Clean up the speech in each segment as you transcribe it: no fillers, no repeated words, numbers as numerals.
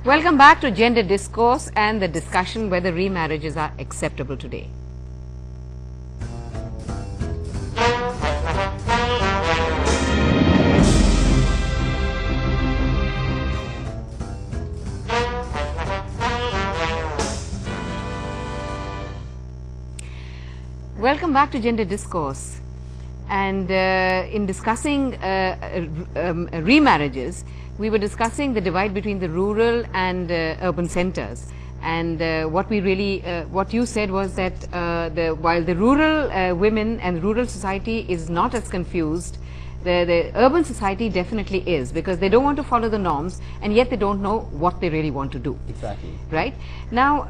Welcome back to Gender Discourse and the discussion whether remarriages are acceptable today. Welcome back to Gender Discourse, and in discussing remarriages, we were discussing the divide between the rural and urban centers, and what you said was that while the rural women and rural society is not as confused, the urban society definitely is, because they don't want to follow the norms and yet they don't know what they really want to do. Exactly. Right? Now,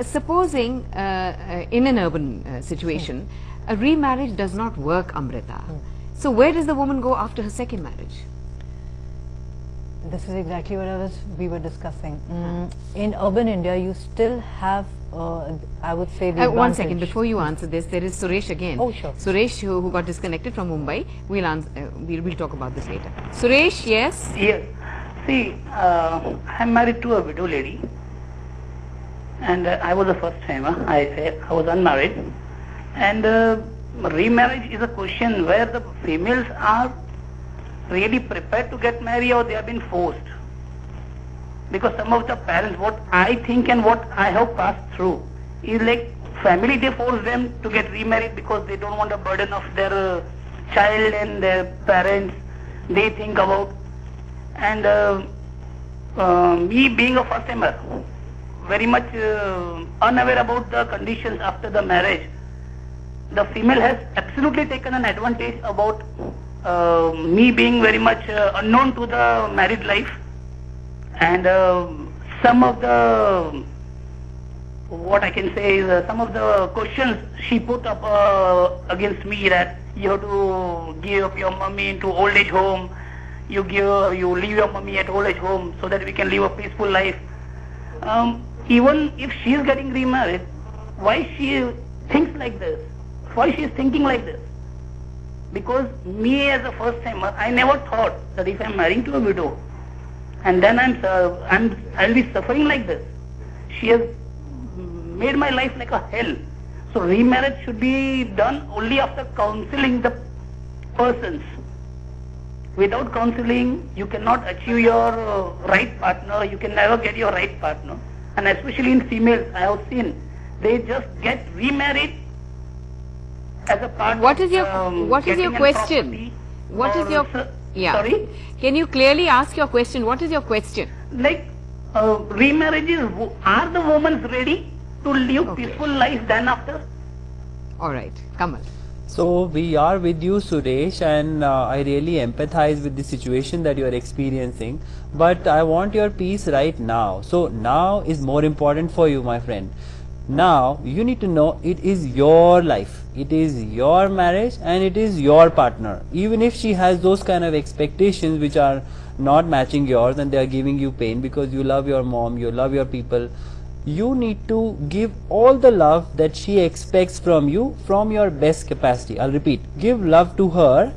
supposing in an urban situation, a remarriage does not work, Amrita. So where does the woman go after her second marriage? This is exactly what we were discussing. In urban India, you still have, I would say, the one second, before you answer this, there is Suresh again. Oh, sure. Suresh, who got disconnected from Mumbai. We'll talk about this later. Suresh, yes? Yes. See, I'm married to a widow lady, and I was a first timer. I was unmarried, and remarriage is a question where the females are really prepared to get married or they have been forced. Because some of the parents, what I think and what I have passed through is like family, they force them to get remarried because they don't want the burden of their child and their parents they think about. And me being a first timer, very much unaware about the conditions after the marriage, the female has absolutely taken an advantage about me being very much unknown to the married life, and some of the, what I can say is some of the questions she put up against me, that you have to give up your mommy into old age home, you leave your mommy at old age home so that we can live a peaceful life. Even if she is getting remarried, why she thinks like this? Why she is thinking like this? Because me as a first timer, I never thought that if I'm marrying to a widow, and then I'll be suffering like this. She has made my life like a hell. So remarriage should be done only after counseling the persons. Without counseling, you cannot achieve your right partner. You can never get your right partner. And especially in females, I have seen, they just get remarried as a part What is your question? Sorry? Can you clearly ask your question? What is your question? Like remarriages, are the women ready to live peaceful life then after? All right, Kamal. So we are with you, Suresh, and I really empathize with the situation that you are experiencing, but I want your peace right now. So now is more important for you, my friend. Now you need to know it is your life, it is your marriage, and it is your partner. Even if she has those kind of expectations which are not matching yours and they are giving you pain because you love your mom, you love your people, you need to give all the love that she expects from you from your best capacity. I'll repeat, give love to her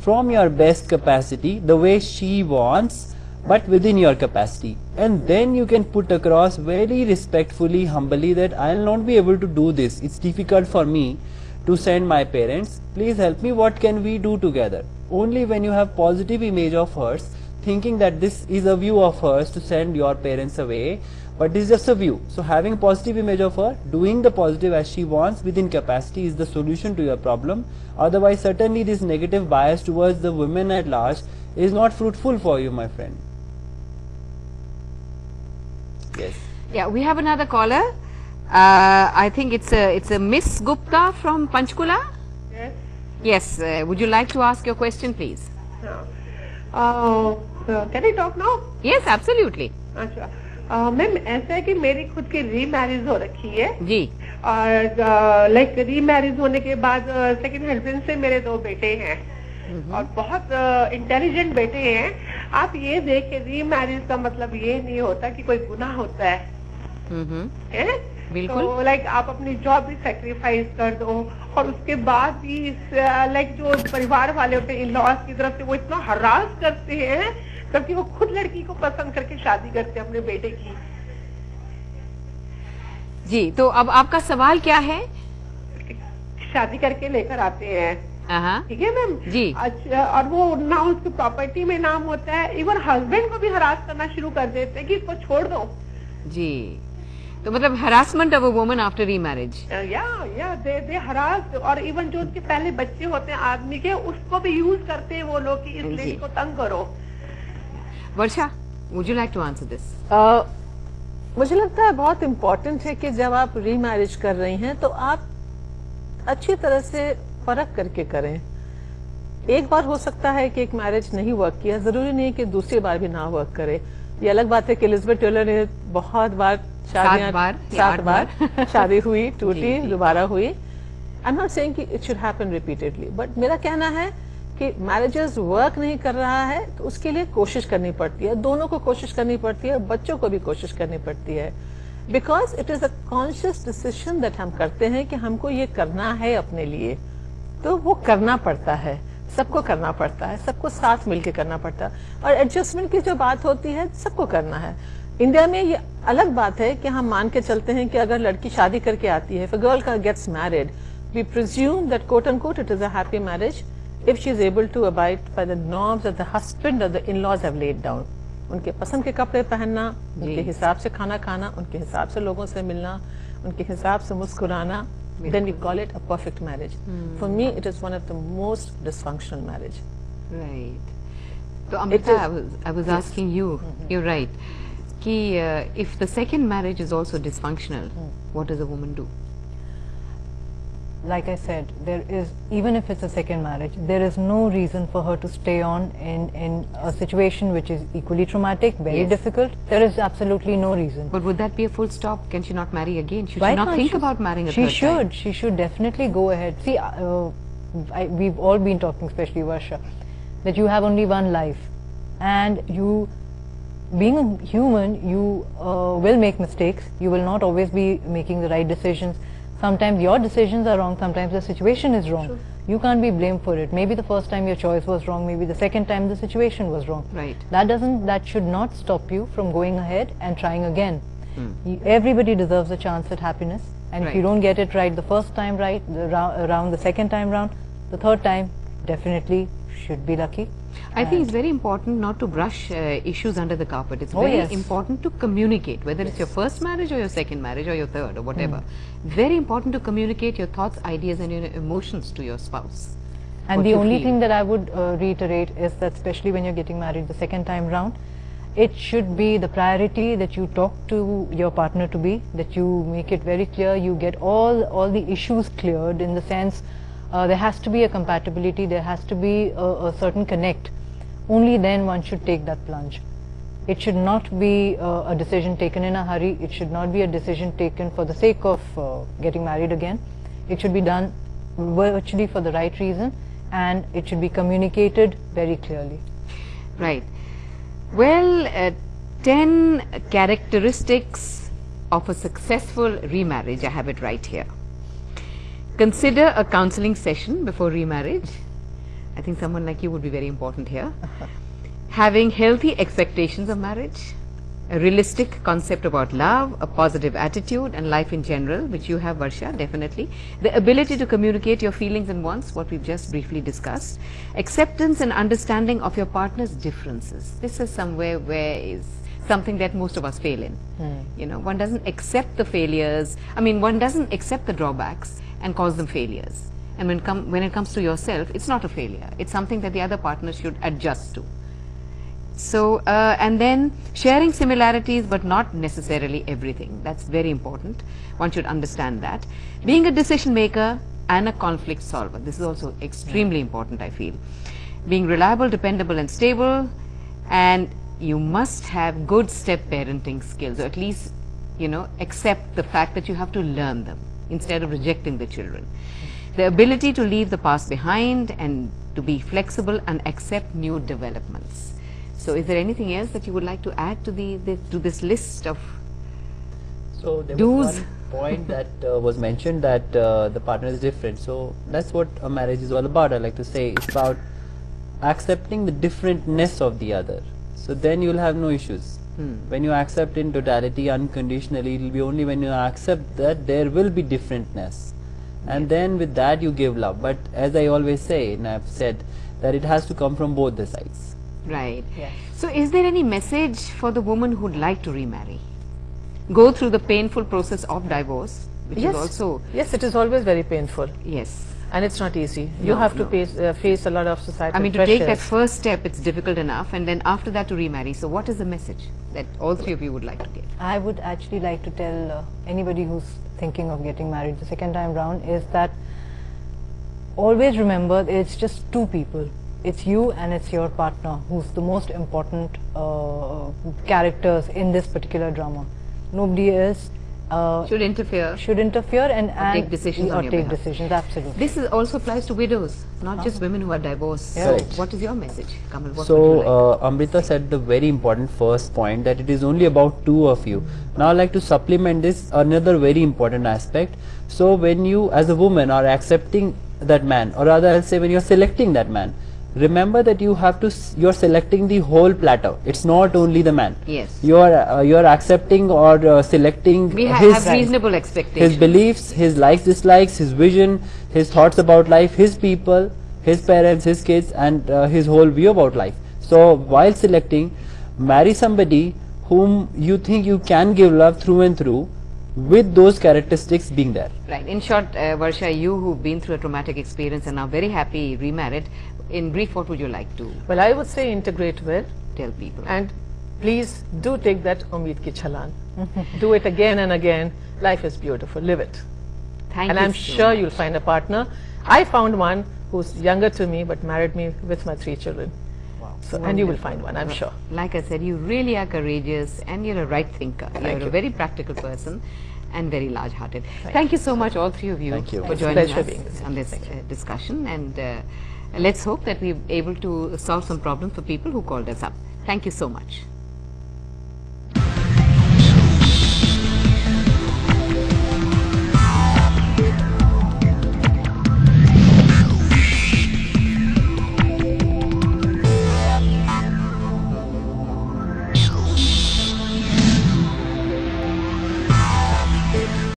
from your best capacity, the way she wants, but within your capacity. And then you can put across very respectfully, humbly, that I'll not be able to do this. It's difficult for me to send my parents. Please help me. What can we do together? Only when you have positive image of hers, thinking that this is a view of hers to send your parents away, but this is just a view. So having positive image of her, doing the positive as she wants within capacity is the solution to your problem. Otherwise, certainly this negative bias towards the women at large is not fruitful for you, my friend. Yes. Yeah, we have another caller. I think it's a Miss Gupta from Panchkula. Yes. Yes. Would you like to ask your question, please? Can I talk now? Yes, absolutely. अच्छा ma'am ऐसा है कि मेरी खुद की remarriage हो रखी है जी, और लाइक रीमैरिज होने के बाद सेकंड हस्बैंड से मेरे 2 बेटे हैं और बहुत इंटेलिजेंट बेटे हैं। आप ये देखें, रीमैरिज का मतलब ये नहीं होता कि कोई गुनाह होता है। बिल्कुल। तो लाइक आप अपनी जॉब भी सेक्रीफाइस कर दो और उसके बाद भी लाइक जो परिवार वाले होते हैं, इन लॉज की तरफ से, वो इतना हरास करते हैं जबकि वो खुद लड़की को पसंद करके शादी करते हैं अपने बेटे की। जी, तो अब आपका सवाल क्या है? शादी करके लेकर आते हैं, ठीक है मैम जी। अच्छा, और वो ना उसकी प्रॉपर्टी में नाम होता है, इवन हस्बैंड को भी हरास करना शुरू कर देते हैं कि इसको छोड़ दो। जी, तो मतलब harassment of a woman after remarriage. या दे हरास, और इवन जो उसके पहले बच्चे होते हैं आदमी के, उसको भी यूज करते हैं वो लोग कि इस लेडी को तंग करो। Varsha, would you like to answer this? मुझे लगता है बहुत इम्पोर्टेंट है कि जब आप रीमैरिज कर रही हैं तो आप अच्छी तरह से फर्क करके करें। एक बार हो सकता है कि एक मैरिज नहीं वर्क किया, जरूरी नहीं कि दूसरी बार भी ना वर्क करे। ये अलग बात है कि एलिजाबेथ टेलर ने बहुत बार सात बार शादी हुई, टूटी, दोबारा हुई। आई एम नॉट सेइंग कि it should happen repeatedly, but मेरा कहना है कि मैरिजेस वर्क नहीं कर रहा है तो उसके लिए कोशिश करनी पड़ती है, दोनों को कोशिश करनी पड़ती है, बच्चों को भी कोशिश करनी पड़ती है, because it is a conscious decision that हम करते हैं कि हमको ये करना है अपने लिए, तो वो करना पड़ता है, सबको करना पड़ता है, सबको साथ मिलकर करना पड़ता है। और एडजस्टमेंट की जो बात होती है सबको करना है। इंडिया में ये अलग बात है कि हम मान के चलते हैं कि अगर लड़की शादी करके आती है, if a girl gets married, we presume that quote unquote it is a happy marriage if she is able to abide by the norms that the husband or the in-laws have laid down. उनके पसंद के कपड़े पहनना, उनके हिसाब से खाना खाना, उनके हिसाब से लोगों से मिलना, उनके हिसाब से मुस्कुराना, then we call it a perfect marriage. For me, it is one of the most dysfunctional marriage. Right. So Amrita, I was asking you, you're right, कि if the second marriage is also dysfunctional, what does a woman do? Like I said, there is, even if it's a second marriage, there is no reason for her to stay on in a situation which is equally traumatic, very difficult. There is absolutely no reason. But would that be a full stop? Can she not marry again? Should she not think about marrying a third time? She should. She should definitely go ahead. See, we've all been talking, especially Varsha, that you have only one life, and you, being a human, you will make mistakes. You will not always be making the right decisions. Sometimes your decisions are wrong, sometimes the situation is wrong. Sure. You can't be blamed for it. Maybe the first time your choice was wrong, maybe the second time the situation was wrong. Right. That should not stop you from going ahead and trying again. Everybody deserves a chance at happiness, and if you don't get it right the first time right, around the second time round, the third time definitely should be lucky. I think it's very important not to brush issues under the carpet. It's very important to communicate, whether it's your first marriage or your second marriage or your third or whatever. Very important to communicate your thoughts, ideas and your emotions to your spouse. And the only thing that I would reiterate is that especially when you're getting married the second time round, it should be the priority that you talk to your partner to be, that you make it very clear, you get all the issues cleared, in the sense there has to be a compatibility, there has to be a certain connect. Only then one should take that plunge. It should not be a decision taken in a hurry. It should not be a decision taken for the sake of getting married again. It should be done virtually for the right reason, and it should be communicated very clearly. Right. Well, 10 characteristics of a successful remarriage. I have it right here. Consider a counseling session before remarriage. I think someone like you would be very important here. Having healthy expectations of marriage, a realistic concept about love, a positive attitude and life in general, which you have, Varsha, definitely. The ability to communicate your feelings and wants, what we've just briefly discussed. Acceptance and understanding of your partner's differences. This is somewhere where is something that most of us fail in. You know, one doesn't accept the failures. I mean, one doesn't accept the drawbacks and cause them failures. And when it comes to yourself, it's not a failure. It's something that the other partner should adjust to. So, and then sharing similarities but not necessarily everything. That's very important. One should understand that. Being a decision maker and a conflict solver. This is also extremely important, I feel. Being reliable, dependable and stable. And you must have good step parenting skills, or at least, you know, accept the fact that you have to learn them instead of rejecting the children. The ability to leave the past behind and to be flexible and accept new developments. So is there anything else that you would like to add to to this list of So there do's? was one point that was mentioned, that the partner is different. So that's what a marriage is all about. I like to say it's about accepting the differentness of the other. so then you'll have no issues. When you accept in totality unconditionally, it will be only when you accept that there will be differentness, and then with that you give love. But as I always say, and I've said, that it has to come from both the sides. Right. Yes. So is there any message for the woman who'd like to remarry? Go through the painful process of divorce, which is also... Yes, it is always very painful. Yes. And it's not easy. You have to face a lot of societal I mean, to pressures. take that first step, it's difficult enough, and then after that to remarry. So what is the message that all three of you would like to give? I would actually like to tell anybody who's thinking of getting married the second time round is that always remember it's just two people. It's you and it's your partner who's the most important characters in this particular drama. Nobody else Should interfere. and take decisions on your take behalf. decisions, absolutely. This is also applies to widows, not just women who are divorced. So Correct. what is your message, Kamal? What So would you like? Amrita said the very important first point, that it is only about two of you. Now I'd like to supplement this another very important aspect. So when you as a woman are accepting that man, or rather I'll say when you're selecting that man, remember that you have to you're selecting the whole platter. It's not only the man. Yes. You're accepting or selecting We his have reasonable expectations. his beliefs, his likes, dislikes, his vision, his thoughts about life, his people, his parents, his kids, and his whole view about life. So while selecting, marry somebody whom you think you can give love through and through, with those characteristics being there. Right. In short, Varsha, you who've been through a traumatic experience and are very happy remarried, in brief, what would you like to Well, I would say integrate well, tell people? and please do take that Ummeed ki chalan. Do it again and again. Life is beautiful. Live it. Thank And you I'm so sure much. you'll find a partner. I found one who's younger to me but married me with my 3 children. So, and you will find one, I'm sure. Like I said, you really are courageous and you're a right thinker. You're a you. very practical person and very large-hearted. Thank you so much, all three of you, Thank you. for It's a joining pleasure us being with you. on this discussion. And let's hope that we're able to solve some problems for people who called us up. Thank you so much.